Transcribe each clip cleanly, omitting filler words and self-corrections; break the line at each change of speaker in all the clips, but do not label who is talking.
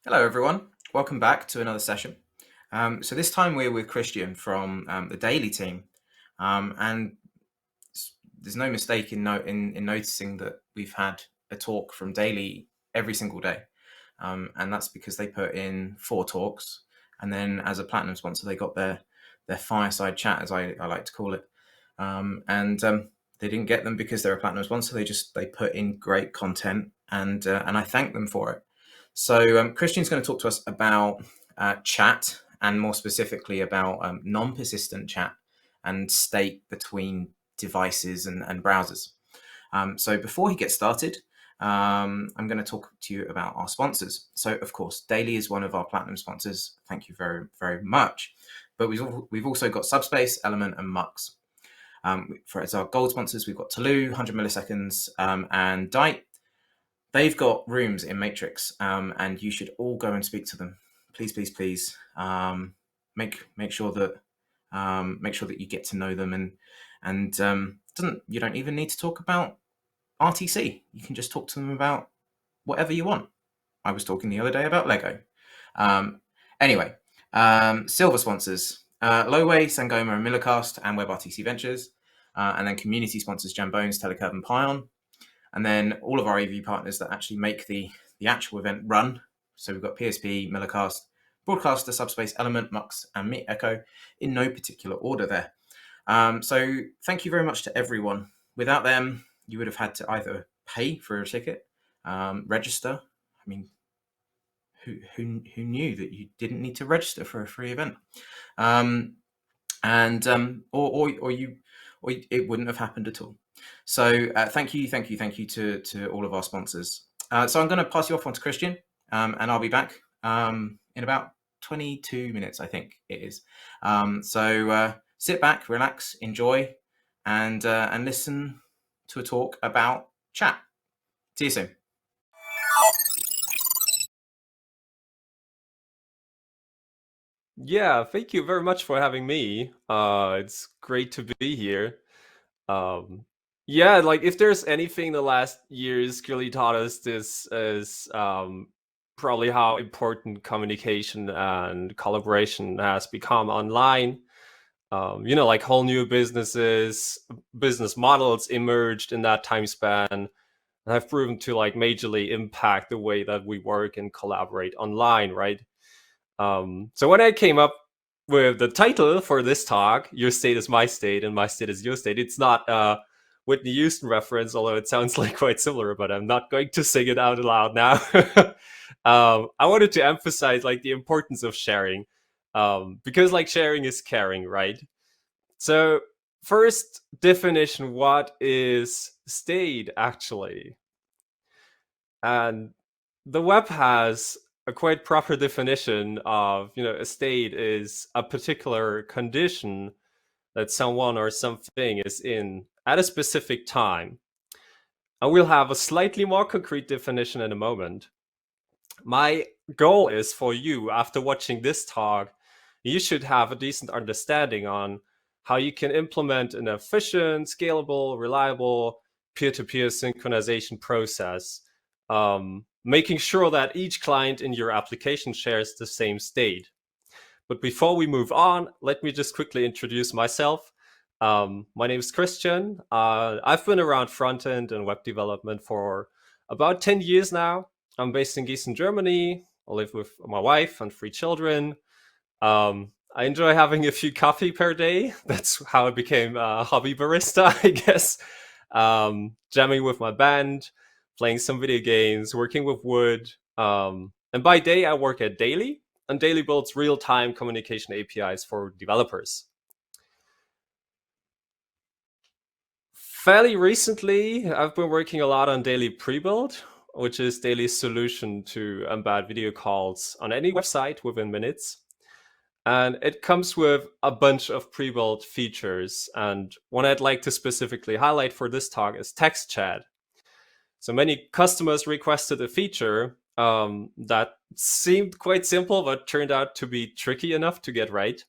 Hello, everyone. Welcome back to another session. So this time we're with Christian from the Daily team, and there's no mistake in noticing that we've had a talk from Daily every single day, and that's because they put in 4 talks, and then as a platinum sponsor, they got their fireside chat, as I like to call it, and they didn't get them because they're a platinum sponsor. They put in great content, and I thank them for it. So Christian's going to talk to us about chat, and more specifically about non-persistent chat and state between devices and browsers. So before he gets started, I'm going to talk to you about our sponsors. So of course, Daily is one of our platinum sponsors. Thank you very, very much. But we've also got Subspace, Element, and Mux. As our gold sponsors, we've got Taloo, 100 milliseconds, and Dite. They've got rooms in Matrix, and you should all go and speak to them. Please, please, please. Make sure that you get to know them, and you don't even need to talk about RTC. You can just talk to them about whatever you want. I was talking the other day about Lego. Anyway, silver sponsors: Lowway, Sangoma, and Millercast, and WebRTC Ventures, and then community sponsors: Jambones, Telecurve, and Pion. And then all of our AV partners that actually make the actual event run. So we've got PSP, Millercast, Broadcaster, Subspace, Element, Mux, and Meet Echo in no particular order there. So thank you very much to everyone. Without them, you would have had to either pay for a ticket, register. I mean, who knew that you didn't need to register for a free event? Or it wouldn't have happened at all. So thank you to all of our sponsors. So I'm going to pass you off on to Christian, and I'll be back in about 22 minutes, I think it is. So sit back, relax, enjoy, and listen to a talk about chat. See you soon.
Yeah, thank you very much for having me. It's great to be here. Yeah, like if there's anything the last years really taught us, this is probably how important communication and collaboration has become online. Like whole new business models emerged in that time span and have proven to like majorly impact the way that we work and collaborate online, right? So when I came up with the title for this talk, Your State is My State and My State is Your State, it's not a Whitney Houston reference, although it sounds like quite similar, but I'm not going to sing it out loud now. I wanted to emphasize like the importance of sharing, because like sharing is caring, right? So first definition, what is state actually? And the web has a quite proper definition of, a state is a particular condition that someone or something is in at a specific time. And we'll have a slightly more concrete definition in a moment. My goal is for you, after watching this talk, you should have a decent understanding on how you can implement an efficient, scalable, reliable peer-to-peer synchronization process, making sure that each client in your application shares the same state. But before we move on, let me just quickly introduce myself. My name is Christian. I've been around front-end and web development for about 10 years now. I'm based in Gießen, Germany. I live with my wife and 3 children. I enjoy having a few coffee per day. That's how I became a hobby barista, I guess. Jamming with my band, playing some video games, working with wood. And by day, I work at Daily, and Daily builds real-time communication APIs for developers. Fairly recently, I've been working a lot on Daily Pre-Build, which is Daily's solution to embed video calls on any website within minutes. And it comes with a bunch of pre-built features. And one I'd like to specifically highlight for this talk is text chat. So many customers requested a feature that seemed quite simple, but turned out to be tricky enough to get right.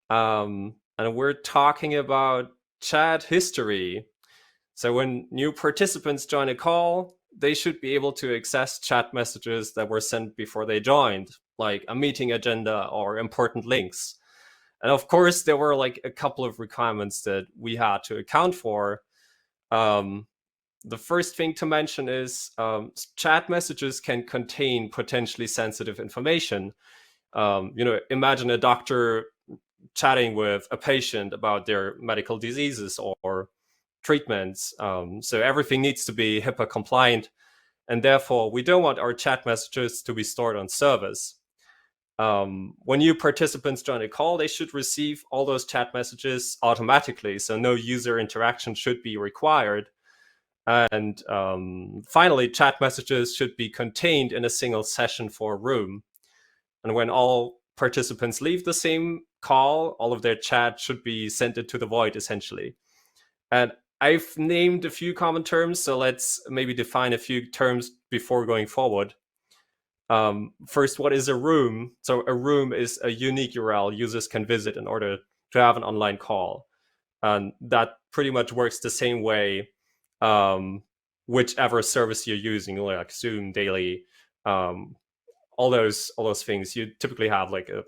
And we're talking about chat history. So when new participants join a call, they should be able to access chat messages that were sent before they joined, like a meeting agenda or important links. And of course, there were like a couple of requirements that we had to account for. The first thing to mention is chat messages can contain potentially sensitive information. Imagine a doctor chatting with a patient about their medical diseases or treatments. So everything needs to be HIPAA compliant, and therefore we don't want our chat messages to be stored on servers. When new participants join a call, they should receive all those chat messages automatically, so no user interaction should be required. And finally, chat messages should be contained in a single session for a room. And when all participants leave the same call, all of their chat should be sent into the void, essentially. And I've named a few common terms, so let's maybe define a few terms before going forward. First, what is a room? So a room is a unique URL users can visit in order to have an online call. And that pretty much works the same way, whichever service you're using, like Zoom, Daily, all those things. You typically have like a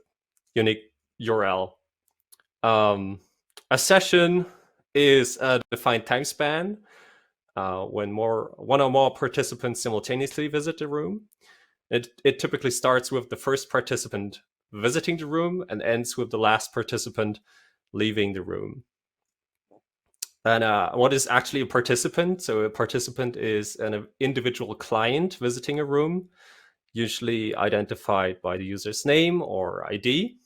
unique URL. A session is a defined time span when one or more participants simultaneously visit the room. It typically starts with the first participant visiting the room and ends with the last participant leaving the room. And what is actually a participant? So a participant is an individual client visiting a room, usually identified by the user's name or ID.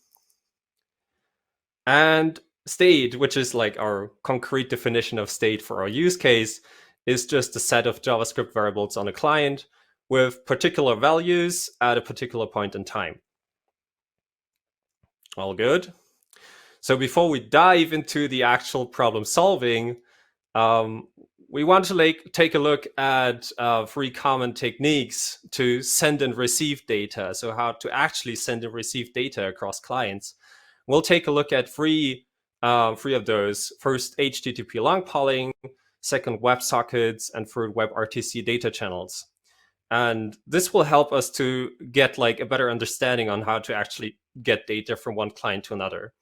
And state, which is like our concrete definition of state for our use case, is just a set of JavaScript variables on a client with particular values at a particular point in time. All good. So before we dive into the actual problem solving, we want to take a look at 3 common techniques to send and receive data. So how to actually send and receive data across clients. We'll take a look at three of those. First, HTTP long polling, second, WebSockets, and third, WebRTC data channels. And this will help us to get like a better understanding on how to actually get data from one client to another.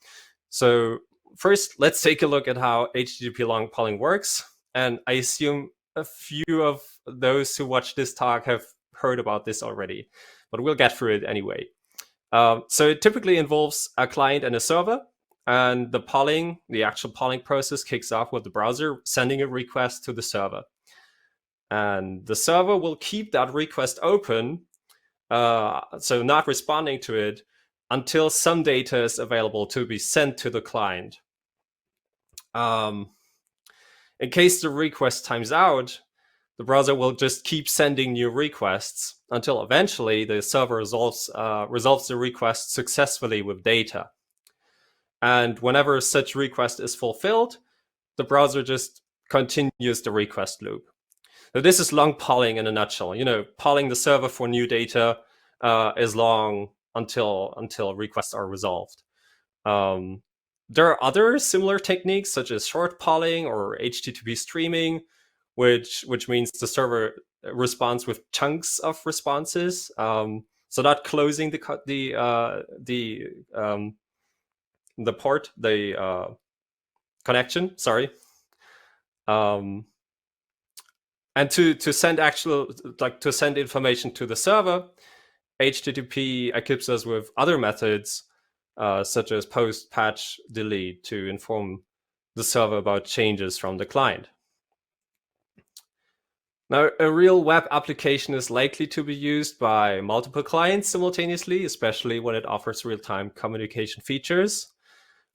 So first, let's take a look at how HTTP long polling works. And I assume a few of those who watch this talk have heard about this already, but we'll get through it anyway. So it typically involves a client and a server, and the actual polling process kicks off with the browser sending a request to the server. And the server will keep that request open, so not responding to it, until some data is available to be sent to the client. In case the request times out, the browser will just keep sending new requests until eventually the server resolves the request successfully with data. And whenever such request is fulfilled, the browser just continues the request loop. So this is long polling in a nutshell. Polling the server for new data is long until requests are resolved. There are other similar techniques such as short polling or HTTP streaming, which means the server responds with chunks of responses, so not closing the port, the connection. Sorry. And to send information to the server, HTTP equips us with other methods such as post, patch, delete to inform the server about changes from the client. Now, a real web application is likely to be used by multiple clients simultaneously, especially when it offers real-time communication features.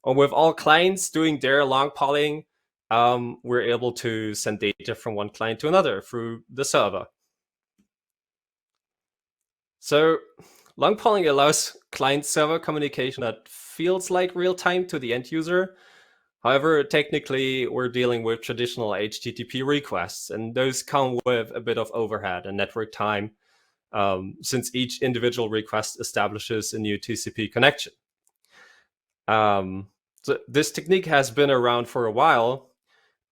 And with all clients doing their long polling, we're able to send data from one client to another through the server. So long polling allows client-server communication that feels like real-time to the end user. However, technically, we're dealing with traditional HTTP requests, and those come with a bit of overhead and network time, since each individual request establishes a new TCP connection. So this technique has been around for a while,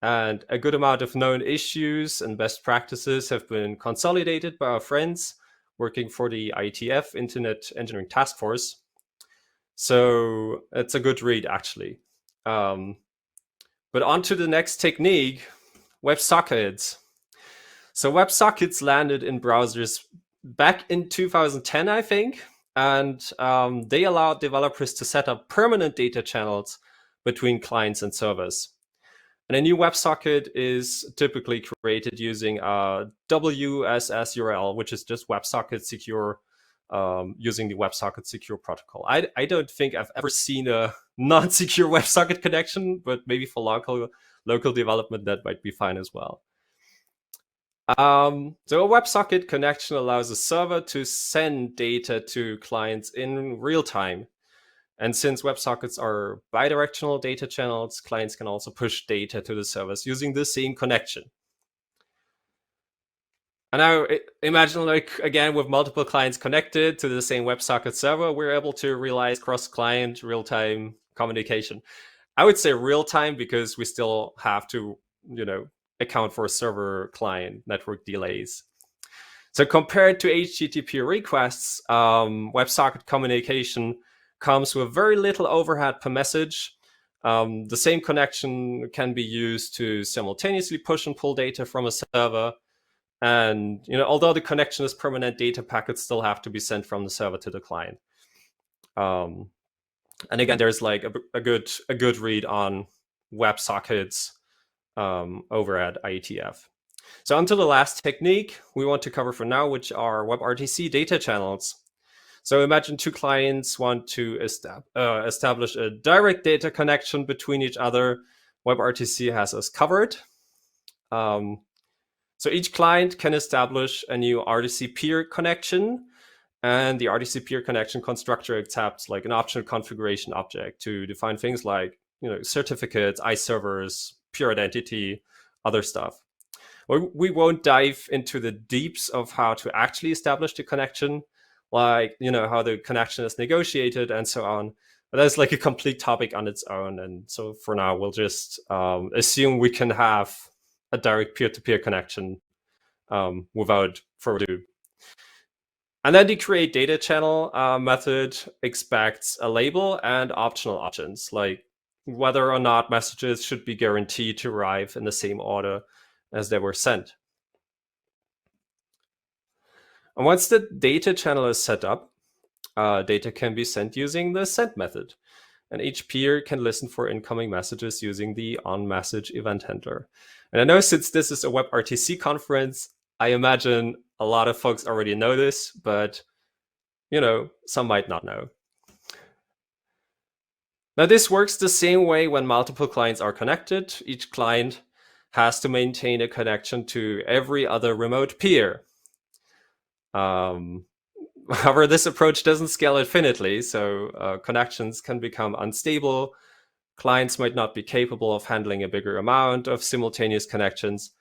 and a good amount of known issues and best practices have been consolidated by our friends working for the IETF, Internet Engineering Task Force. So it's a good read, actually. But on to the next technique, WebSockets. So WebSockets landed in browsers back in 2010, I think, and they allowed developers to set up permanent data channels between clients and servers. And a new WebSocket is typically created using a WSS URL, which is just WebSocket secure, using the WebSocket secure protocol. I don't think I've ever seen a non-secure WebSocket connection, but maybe for local development, that might be fine as well. So a WebSocket connection allows a server to send data to clients in real time. And since WebSockets are bidirectional data channels, clients can also push data to the servers using the same connection. And now imagine, like, again, with multiple clients connected to the same WebSocket server, we're able to realize cross-client real-time communication. I would say real-time because we still have to, account for server-client network delays. So compared to HTTP requests, WebSocket communication comes with very little overhead per message. The same connection can be used to simultaneously push and pull data from a server. And although the connection is permanent, data packets still have to be sent from the server to the client. And again, there's like a good read on WebSockets over at IETF. So onto the last technique we want to cover for now, which are WebRTC data channels. So imagine two clients want to establish a direct data connection between each other. WebRTC has us covered. So each client can establish a new RTC peer connection, and the RTC peer connection constructor accepts like an optional configuration object to define things like certificates, iServers, peer identity, other stuff. We won't dive into the deeps of how to actually establish the connection, like how the connection is negotiated and so on. But that's like a complete topic on its own. And so for now, we'll just assume we can have a direct peer-to-peer connection without further ado. And then the create data channel method expects a label and optional options, like whether or not messages should be guaranteed to arrive in the same order as they were sent. And once the data channel is set up, data can be sent using the send method. And each peer can listen for incoming messages using the onMessage event handler. And I know since this is a WebRTC conference, I imagine a lot of folks already know this, but some might not know. Now this works the same way when multiple clients are connected. Each client has to maintain a connection to every other remote peer. However, this approach doesn't scale infinitely, so connections can become unstable. Clients might not be capable of handling a bigger amount of simultaneous connections.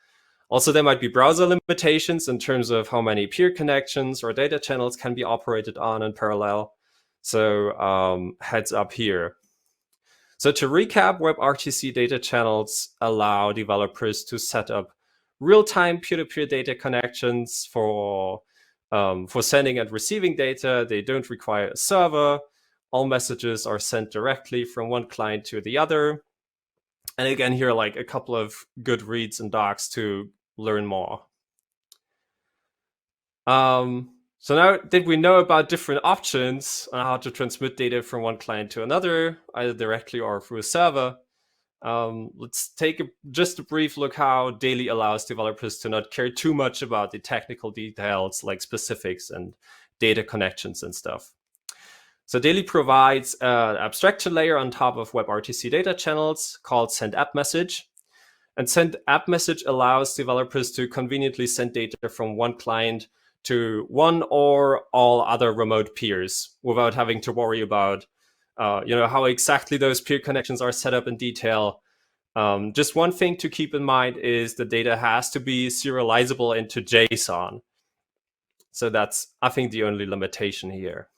Also, there might be browser limitations in terms of how many peer connections or data channels can be operated on in parallel. So heads up here. So to recap, WebRTC data channels allow developers to set up real-time peer-to-peer data connections for sending and receiving data. They don't require a server. All messages are sent directly from one client to the other. And again, here are like a couple of good reads and docs to learn more. So now that we know about different options on how to transmit data from one client to another, either directly or through a server, let's take just a brief look how Daily allows developers to not care too much about the technical details like specifics and data connections and stuff. So Daily provides an abstraction layer on top of WebRTC data channels called sendAppMessage. And sendAppMessage allows developers to conveniently send data from one client to one or all other remote peers without having to worry about how exactly those peer connections are set up in detail. Just one thing to keep in mind is the data has to be serializable into JSON. So that's, I think, the only limitation here.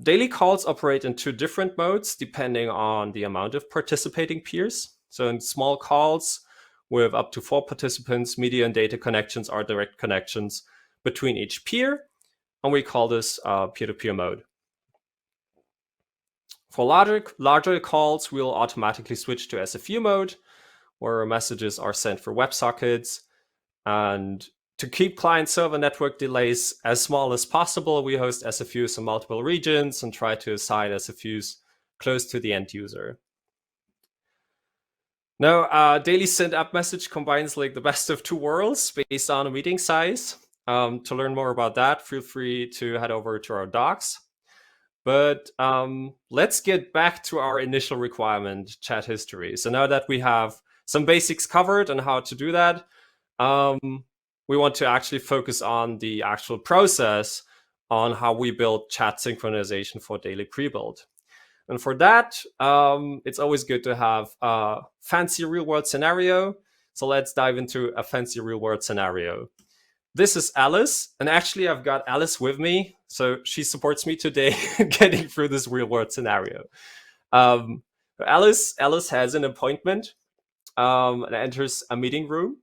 Daily calls operate in two different modes depending on the amount of participating peers. So in small calls with up to 4 participants, media and data connections are direct connections between each peer, and we call this peer-to-peer mode. For larger calls, we'll automatically switch to SFU mode, where messages are sent for WebSockets. And to keep client-server network delays as small as possible, we host SFUs in multiple regions and try to assign SFUs close to the end user. Now, daily send app message combines like the best of two worlds based on a meeting size. To learn more about that, feel free to head over to our docs. But let's get back to our initial requirement, chat history. So now that we have some basics covered and how to do that, we want to actually focus on the actual process on how we build chat synchronization for daily pre-build. And for that, it's always good to have a fancy real-world scenario. So let's dive into a fancy real-world scenario. This is Alice, and actually I've got Alice with me, so she supports me today getting through this real-world scenario. Alice has an appointment and enters a meeting room.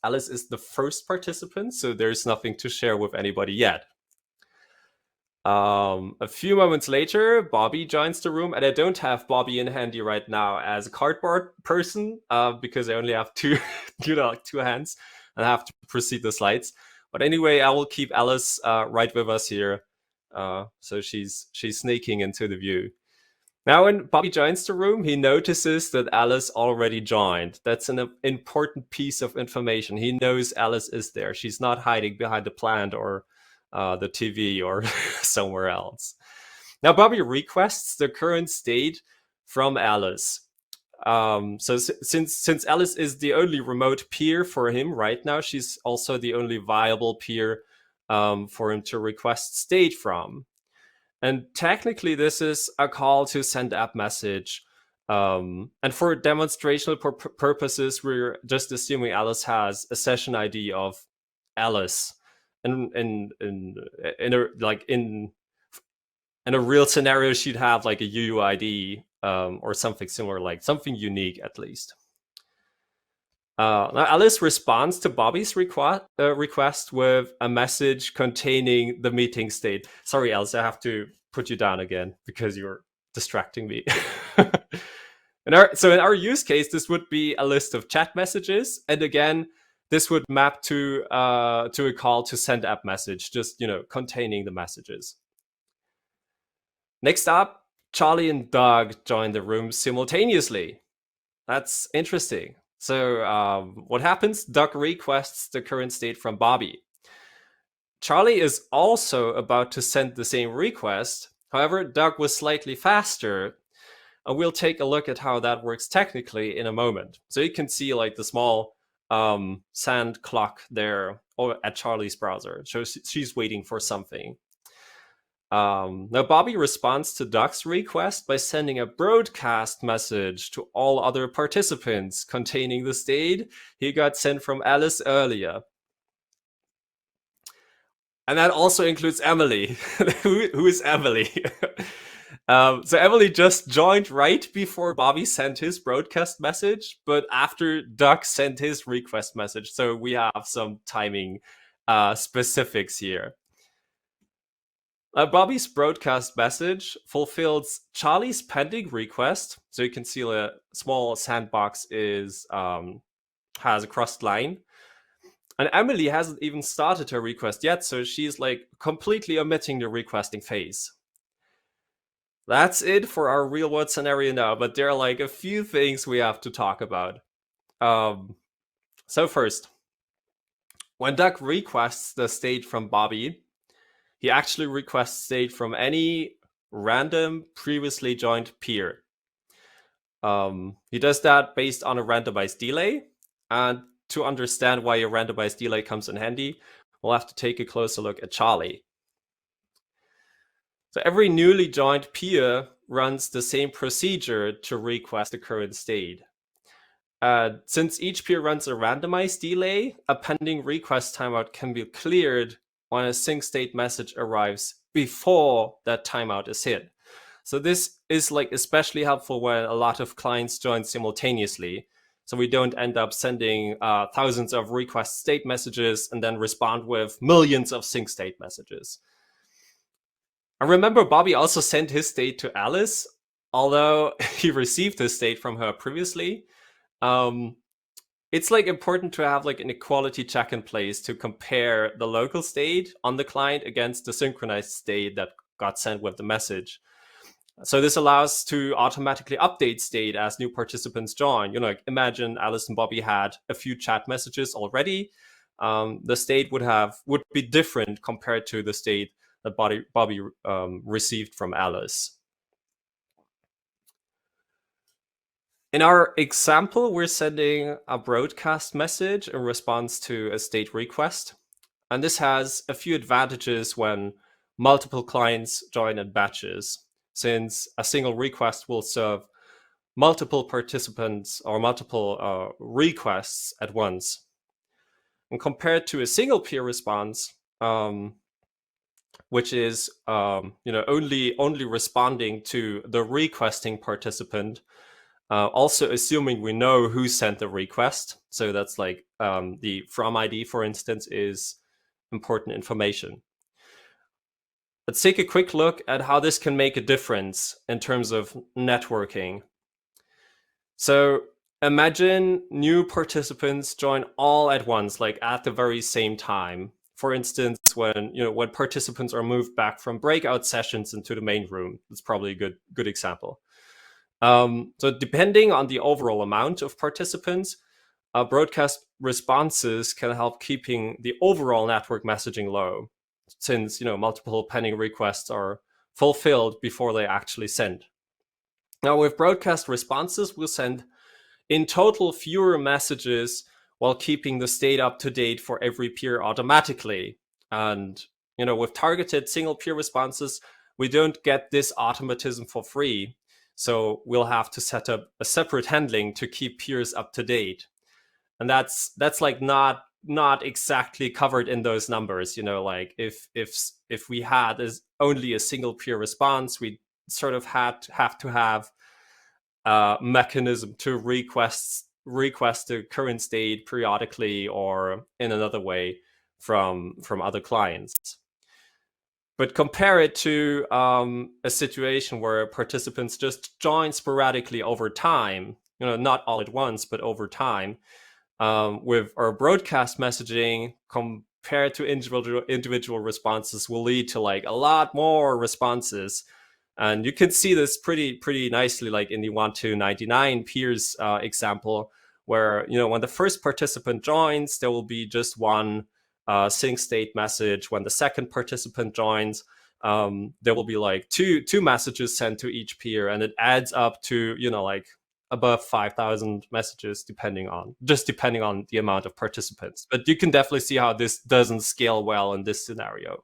Alice is the first participant, so there's nothing to share with anybody yet. A few moments later, Bobby joins the room, and I don't have Bobby in handy right now as a cardboard person because I only have two hands and I have to proceed the slides. But anyway, I will keep Alice right with us here, so she's sneaking into the view. Now, when Bobby joins the room, he notices that Alice already joined. That's an important piece of information. He knows Alice is there. She's not hiding behind the plant or the TV or somewhere else. Now, Bobby requests the current state from Alice. So since Alice is the only remote peer for him right now, she's also the only viable peer for him to request state from. And technically, this is a call to send app message. And for demonstrational purposes, we're just assuming Alice has a session ID of Alice. In a real scenario, she'd have like a UUID or something similar, like something unique at least. Now Alice responds to Bobby's request with a message containing the meeting state. Sorry, Alice, I have to put you down again because you're distracting me. So in our use case, this would be a list of chat messages, and again, this would map to a call to send app message, just containing the messages. Next up, Charlie and Doug join the room simultaneously. That's interesting. So what happens? Doug requests the current state from Bobby. Charlie is also about to send the same request. However, Doug was slightly faster. And we'll take a look at how that works technically in a moment. So you can see like the small sand clock there at Charlie's browser. So she's waiting for something. Now, Bobby responds to Doug's request by sending a broadcast message to all other participants containing the state he got sent from Alice earlier. And that also includes Emily. Who is Emily? So Emily just joined right before Bobby sent his broadcast message, but after Doug sent his request message. So we have some timing specifics here. Bobby's broadcast message fulfills Charlie's pending request. So you can see a small sandbox has a crossed line. And Emily hasn't even started her request yet, so she's like completely omitting the requesting phase. That's it for our real world scenario now, but there are like a few things we have to talk about. So first, when Doug requests the state from Bobby, he actually requests state from any random previously joined peer. He does that based on a randomized delay. And to understand why a randomized delay comes in handy, we'll have to take a closer look at Charlie. So every newly joined peer runs the same procedure to request the current state. Since each peer runs a randomized delay, a pending request timeout can be cleared when a sync state message arrives before that timeout is hit. So this is like especially helpful when a lot of clients join simultaneously. So we don't end up sending thousands of request state messages and then respond with millions of sync state messages. I remember Bobby also sent his state to Alice, although he received his state from her previously. It's like important to have like an equality check in place to compare the local state on the client against the synchronized state that got sent with the message. So this allows to automatically update state as new participants join. Like imagine Alice and Bobby had a few chat messages already. The state would be different compared to the state that Bobby received from Alice. In our example, we're sending a broadcast message in response to a state request. And this has a few advantages when multiple clients join in batches, since a single request will serve multiple participants or multiple requests at once. And compared to a single peer response, which is only responding to the requesting participant, also assuming we know who sent the request. So that's like the from ID, for instance, is important information. Let's take a quick look at how this can make a difference in terms of networking. So imagine new participants join all at once, like at the very same time. For instance, when participants are moved back from breakout sessions into the main room. That's probably a good example. So depending on the overall amount of participants, broadcast responses can help keeping the overall network messaging low, since multiple pending requests are fulfilled before they actually send. Now with broadcast responses, we'll send in total fewer messages while keeping the state up to date for every peer automatically. And with targeted single peer responses, we don't get this automatism for free. So we'll have to set up a separate handling to keep peers up to date. And that's like not exactly covered in those numbers. Like if we had only a single peer response, we sort of have to have a mechanism to request the current state periodically or in another way from other clients. But compare it to a situation where participants just join sporadically over time, not all at once, but over time, with our broadcast messaging compared to individual responses will lead to like a lot more responses. And you can see this pretty nicely, like in the 1 to 99 peers example, where when the first participant joins, there will be just one sync state message. When the second participant joins, there will be like two messages sent to each peer, and it adds up to like above 5,000 messages, depending on the amount of participants. But you can definitely see how this doesn't scale well in this scenario.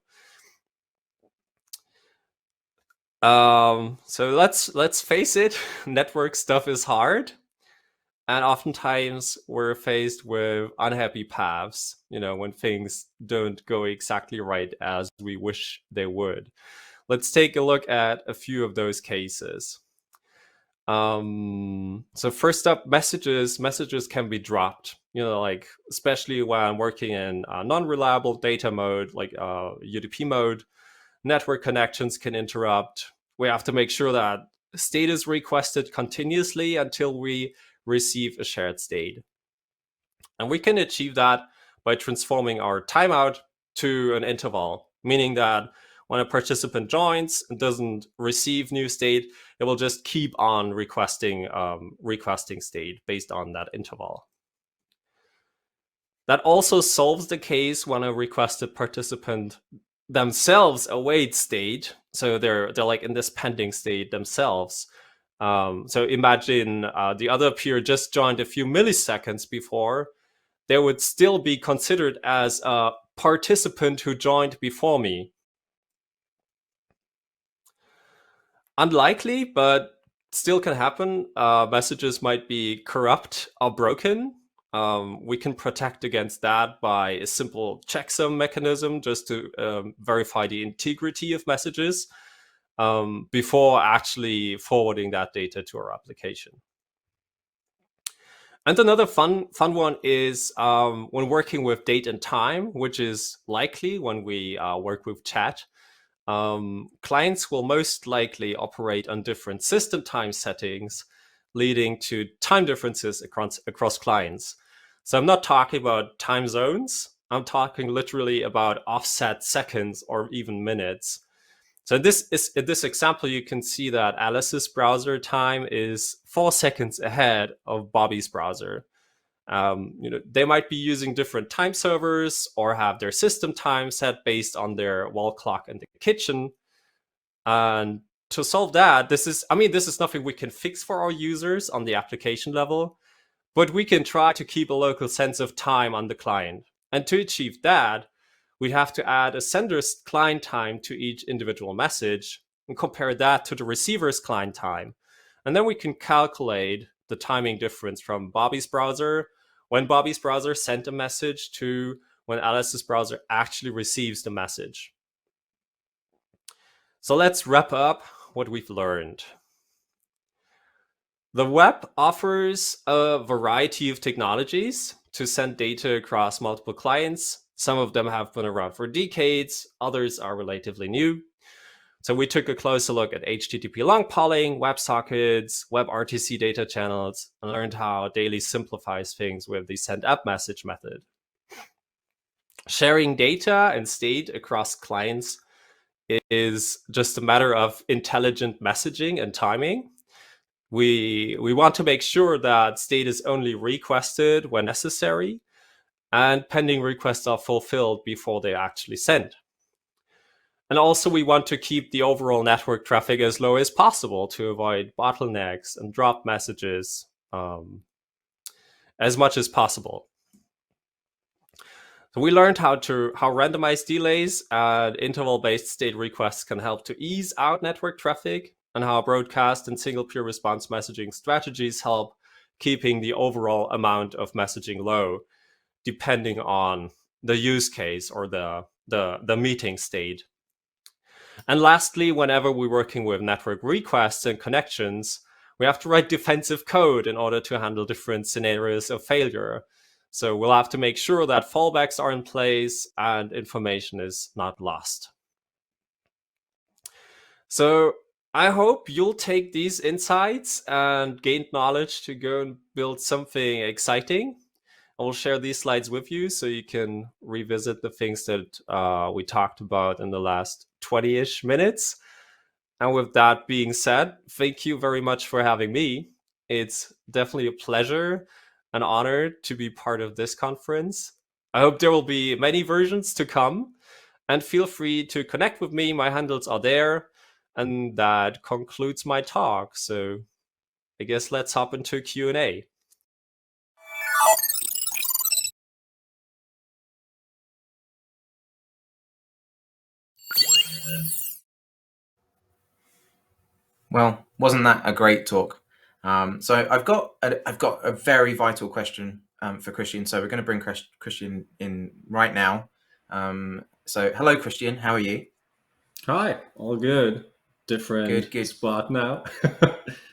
So let's face it, network stuff is hard. And oftentimes we're faced with unhappy paths, when things don't go exactly right as we wish they would. Let's take a look at a few of those cases. So first up, messages can be dropped, like especially when I'm working in non-reliable data mode, like UDP mode. Network connections can interrupt. We have to make sure that state is requested continuously until we receive a shared state. And we can achieve that by transforming our timeout to an interval, meaning that when a participant joins and doesn't receive new state, it will just keep on requesting state based on that interval. That also solves the case when a requested participant themselves await state. So they're like in this pending state themselves. So imagine the other peer just joined a few milliseconds before. They would still be considered as a participant who joined before me. Unlikely, but still can happen. Messages might be corrupt or broken. we can protect against that by a simple checksum mechanism just to verify the integrity of messages before actually forwarding that data to our application. And another fun one is when working with date and time, which is likely when we work with chat. Clients will most likely operate on different system time settings, leading to time differences across clients. So I'm not talking about time zones. I'm talking literally about offset seconds or even minutes. So in this example, you can see that Alice's browser time is 4 seconds ahead of Bobby's browser. They might be using different time servers or have their system time set based on their wall clock in the kitchen. And to solve that, this is nothing we can fix for our users on the application level, but we can try to keep a local sense of time on the client. And to achieve that, we have to add a sender's client time to each individual message and compare that to the receiver's client time. And then we can calculate the timing difference from Bobby's browser, when Bobby's browser sent a message, to when Alice's browser actually receives the message. So let's wrap up what we've learned. The web offers a variety of technologies to send data across multiple clients. Some of them have been around for decades, others are relatively new. So we took a closer look at HTTP long polling, WebSockets, WebRTC data channels, and learned how Daily simplifies things with the send app message method. Sharing data and state across clients is just a matter of intelligent messaging and timing. We want to make sure that state is only requested when necessary, and pending requests are fulfilled before they actually send. And also we want to keep the overall network traffic as low as possible to avoid bottlenecks and drop messages as much as possible. So we learned how randomized delays and interval-based state requests can help to ease out network traffic, and how broadcast and single peer response messaging strategies help keeping the overall amount of messaging low, depending on the use case or the meeting state. And lastly, whenever we're working with network requests and connections, we have to write defensive code in order to handle different scenarios of failure. So we'll have to make sure that fallbacks are in place and information is not lost. So I hope you'll take these insights and gain knowledge to go and build something exciting. I will share these slides with you so you can revisit the things that we talked about in the last 20-ish minutes. And with that being said, thank you very much for having me. It's definitely a pleasure, an honor to be part of this conference. I hope there will be many versions to come, and feel free to connect with me. My handles are there. And that concludes my talk. So I guess let's hop into Q&A.
Well, wasn't that a great talk? So I've got a very vital question for Christian. So we're going to bring Christian in right now. So hello, Christian. How are you?
Hi. All good. Different
Good.
spot now.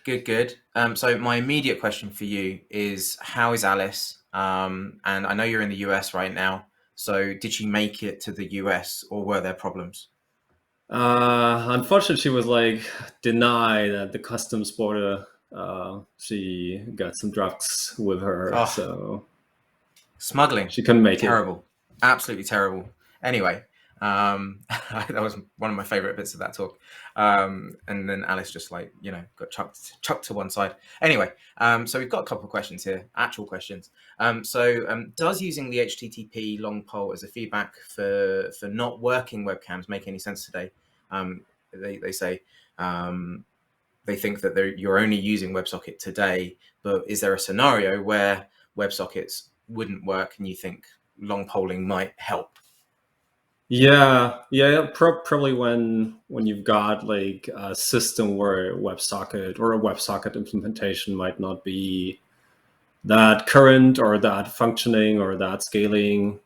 Good. So my immediate question for you is, how is Alice? And I know you're in the US right now. So did she make it to the US, or were there problems?
Unfortunately, she was denied at the customs border. She got some drugs with her, so
smuggling.
she couldn't make
terrible. Absolutely terrible. Anyway, that was one of my favorite bits of that talk. And then Alice just got chucked to one side. Anyway, so we've got a couple of questions here, actual questions. Does using the HTTP long poll as a feedback for not working webcams make any sense today? They say they think that you're only using WebSocket today, but is there a scenario where WebSockets wouldn't work and you think long polling might help?
Yeah. Probably when you've got a system where WebSocket or a WebSocket implementation might not be that current or that functioning or that scaling.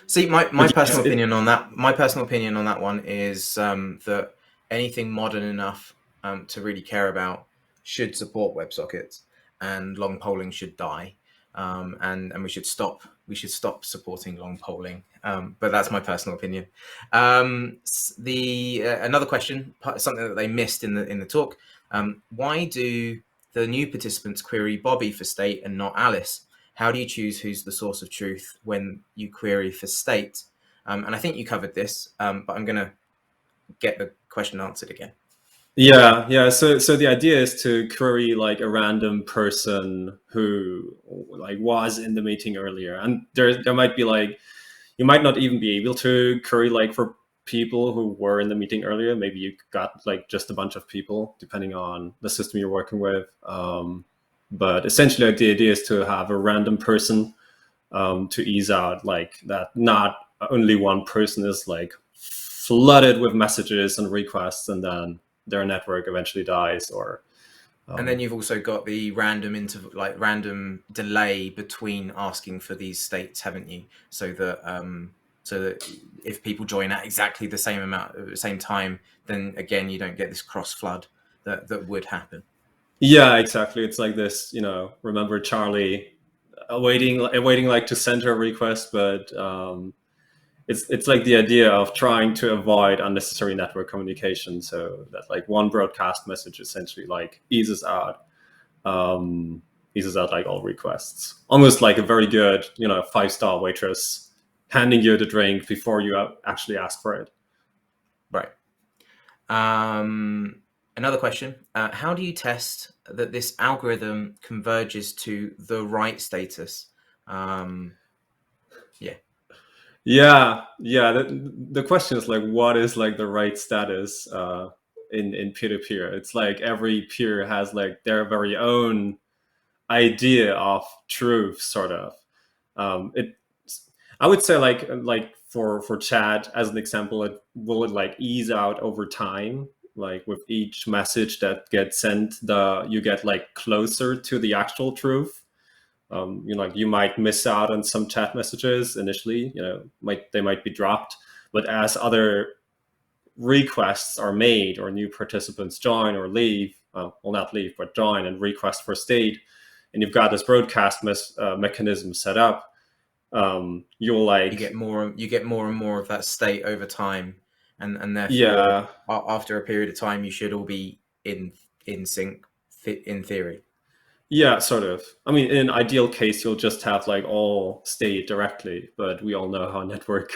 See, my
But
personal
yes,
opinion on that. My personal opinion on that one is that anything modern enough to really care about should support WebSockets, and long polling should die, and we should stop supporting long polling. But that's my personal opinion. Another question, something that they missed in the talk. Why do the new participants query Bobby for state and not Alice? How do you choose who's the source of truth when you query for state? And I think you covered this, but I'm going to get the question answered again.
Yeah. So the idea is to query like a random person who like was in the meeting earlier, and there might be like, you might not even be able to query like for people who were in the meeting earlier. Maybe you got like just a bunch of people, depending on the system you're working with. But essentially, the idea is to have a random person to ease out like that. Not only one person is like flooded with messages and requests, and then their network eventually dies. Or
and then you've also got the random delay between asking for these states, haven't you? So that if people join at exactly the same time, then again you don't get this cross flood that would happen.
yeah, exactly. It's like this, remember Charlie waiting like to send her request, but it's like the idea of trying to avoid unnecessary network communication, so that like one broadcast message essentially like eases out like all requests, almost like a very good 5-star waitress handing you the drink before you actually ask for it.
Right. Another question. How do you test that this algorithm converges to the right status?
Yeah. The question is like, what is like the right status in peer-to-peer? It's like every peer has like their very own idea of truth, sort of. It I would say like for chat as an example, it will like ease out over time. Like with each message that gets sent, you get like closer to the actual truth. Like you might miss out on some chat messages initially. They might be dropped, but as other requests are made or new participants join or leave, well, not leave but join and request for state, and you've got this broadcast mechanism set up, you'll like
you get more and more of that state over time, and therefore
yeah
after a period of time you should all be in sync in theory.
yeah, sort of. I mean, in an ideal case you'll just have like all state directly, but we all know how network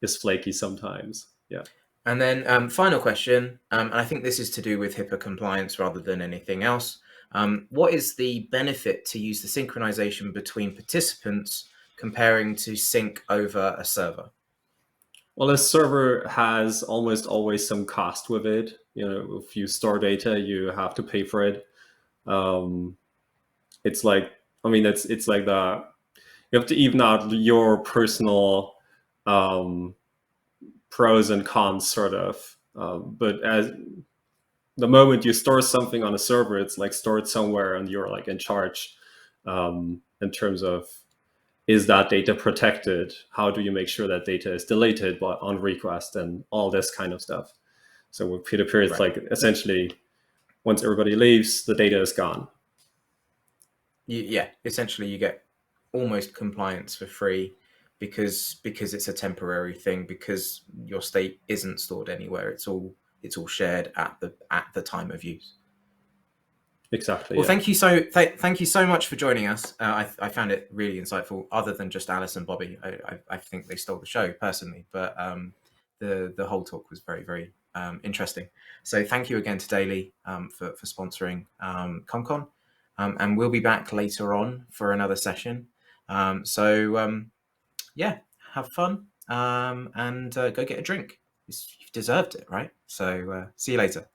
is flaky sometimes. Yeah.
And then final question, and I think this is to do with HIPAA compliance rather than anything else. What is the benefit to use the synchronization between participants comparing to sync over a server?
Well, a server has almost always some cost with it. If you store data, you have to pay for it. It's like, I mean, it's like you have to even out your personal pros and cons, sort of. But as the moment you store something on a server, it's like stored somewhere, and you're like in charge in terms of, is that data protected? How do you make sure that data is deleted on request and all this kind of stuff? So with peer-to-peer, it's
Right.
like essentially once everybody leaves, the data is gone.
Yeah, essentially you get almost compliance for free because it's a temporary thing, because your state isn't stored anywhere. It's all shared at the time of use.
Exactly.
Well,
Yeah.
thank you so much for joining us. I found it really insightful. Other than just Alice and Bobby, I think they stole the show personally, but the whole talk was very, very interesting. So thank you again to Daily for sponsoring CommCon, and we'll be back later on for another session. Yeah, have fun and go get a drink. You've deserved it, right? So see you later.